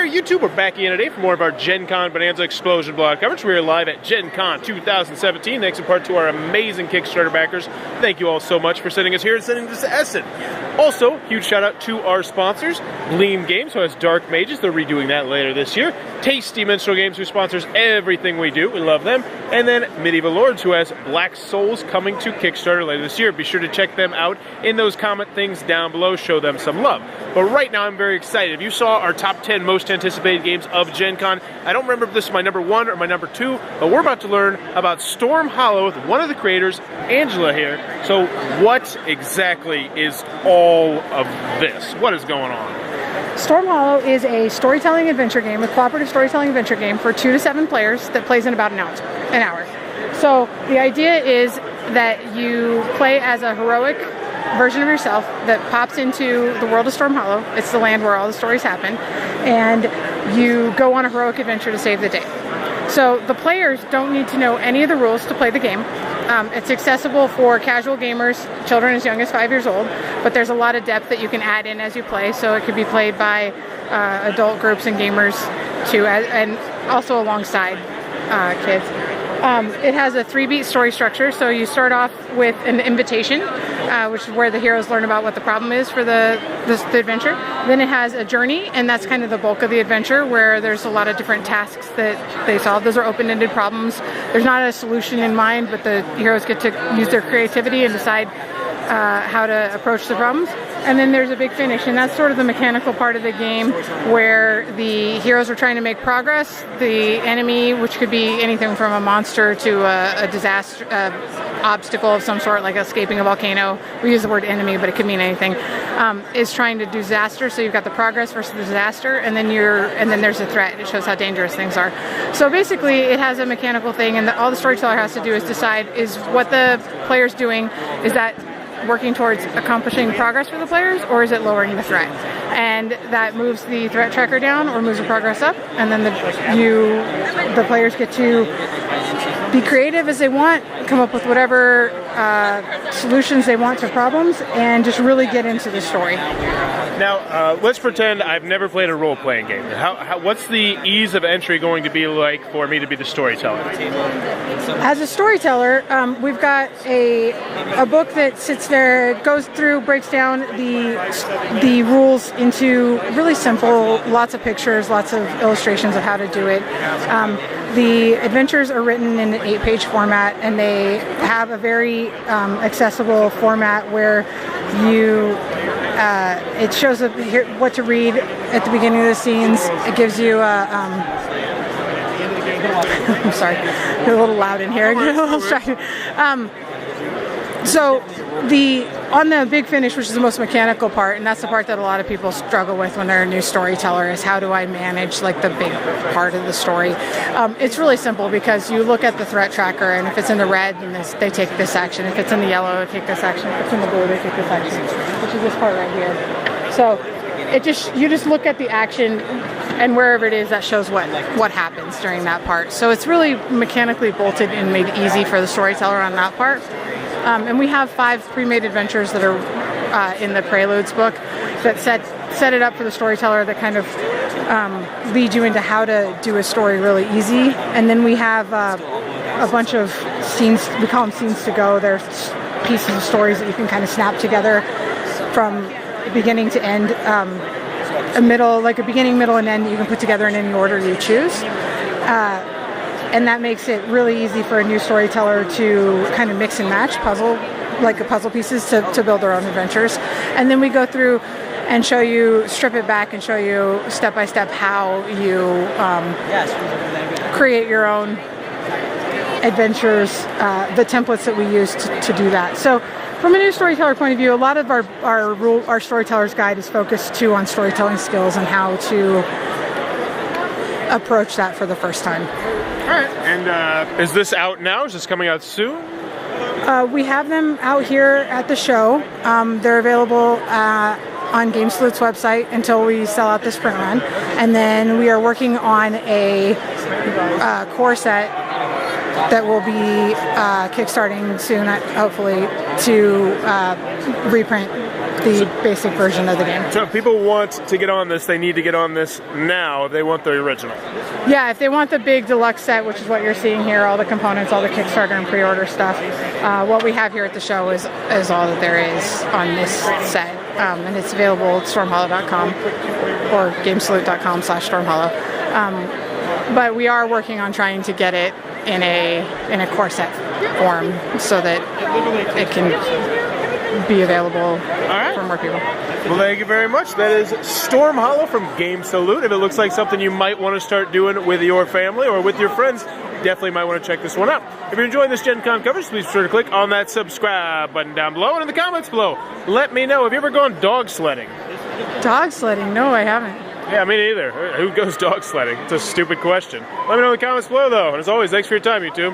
there, YouTube. We're back again today for more of our Gencon Bonanza Explosion blog coverage. We are live at Gencon 2017, thanks in part to our amazing Kickstarter backers. Thank you all so much for sending us here and sending us to Essen. Also, huge shout out to our sponsors, Gleam Games, who has Dark Mages. They're redoing that later this year. Tasty Minstrel Games, who sponsors everything we do. We love them. And then Medieval Lords, who has Black Souls coming to Kickstarter later this year. Be sure to check them out in those comment things down below. Show them some love. But right now, I'm very excited. If you saw our top 10 most anticipated games of Gen Con, I don't remember if this is my number 1 or my number 2, but we're about to learn about Storm Hollow with one of the creators, Angela here. So what exactly is all of this? What is going on? Storm Hollow is a storytelling adventure game, a cooperative storytelling adventure game for 2 to 7 players that plays in about an hour. So the idea is that you play as a heroic version of yourself that pops into the world of Storm Hollow. It's the land where all the stories happen, and you go on a heroic adventure to save the day. So the players don't need to know any of the rules to play the game. It's accessible for casual gamers, children as young as 5 years old, but there's a lot of depth that you can add in as you play, so it could be played by adult groups and gamers too, and also alongside kids. It has a 3-beat story structure, so you start off with an invitation, which is where the heroes learn about what the problem is for the adventure. Then it has a journey, and that's kind of the bulk of the adventure, where there's a lot of different tasks that they solve. Those are open-ended problems. There's not a solution in mind, but the heroes get to use their creativity and decide how to approach the problems. And then there's a big finish, and that's sort of the mechanical part of the game where the heroes are trying to make progress. The enemy, which could be anything from a monster to a disaster, obstacle of some sort, like escaping a volcano. We use the word enemy, but it could mean anything. Is trying to do disaster. So you've got the progress versus the disaster, and then there's a threat. It shows how dangerous things are. So basically, it has a mechanical thing, and all the storyteller has to do is decide: is what the player's doing, is that working towards accomplishing progress for the players, or is it lowering the threat? And that moves the threat tracker down or moves the progress up, and then the players get to be creative as they want, come up with whatever solutions they want to problems, and just really get into the story. Now, let's pretend I've never played a role-playing game. What's the ease of entry going to be like for me to be the storyteller? As a storyteller, we've got a book that sits there, goes through, breaks down the rules into really simple, lots of pictures, lots of illustrations of how to do it. The adventures are written in an 8-page format, and they have a very accessible format where it shows up here what to read at the beginning of the scenes. It gives you I'm sorry, it's a little loud in here. So on the big finish, which is the most mechanical part, and that's the part that a lot of people struggle with when they're a new storyteller, is how do I manage like the big part of the story? It's really simple, because you look at the threat tracker, and if it's in the red, then they take this action. If it's in the yellow, they take this action. If it's in the blue, they take this action, which is this part right here. So you just look at the action, and wherever it is, that shows what happens during that part. So it's really mechanically bolted and made easy for the storyteller on that part. And we have 5 pre-made adventures that are in the Preludes book that set it up for the storyteller, that kind of lead you into how to do a story really easy. And then we have a bunch of scenes, we call them scenes to go. They're pieces of stories that you can kind of snap together from beginning to end, a beginning, middle, and end that you can put together in any order you choose. And that makes it really easy for a new storyteller to kind of mix and match puzzle pieces to build their own adventures. And then we go through and strip it back and show you step by step how you create your own adventures, the templates that we use to do that. So from a new storyteller point of view, a lot of our storyteller's guide is focused too on storytelling skills and how to approach that for the first time. All right, and is this out now? Is this coming out soon? We have them out here at the show. They're available on GameSaloot's website until we sell out this print run. And then we are working on a core set that will be kickstarting soon, hopefully, to reprint the basic version of the game. So if people want to get on this, they need to get on this now if they want the original. Yeah, if they want the big deluxe set, which is what you're seeing here, all the components, all the Kickstarter and pre-order stuff, what we have here at the show is all that there is on this set. And it's available at stormhollow.com or gamesalute.com/stormhollow. But we are working on trying to get it in a core set form so that it can be available for more people. Well, thank you very much. That is Storm Hollow from Game Salute. If it looks like something you might want to start doing with your family or with your friends, definitely might want to check this one out. If you're enjoying this Gen Con coverage, please be sure to click on that subscribe button down below, and in the comments below, let me know. Have you ever gone dog sledding? Dog sledding? No, I haven't. Yeah, me neither. Who goes dog sledding? It's a stupid question. Let me know in the comments below, though. And as always, thanks for your time, YouTube.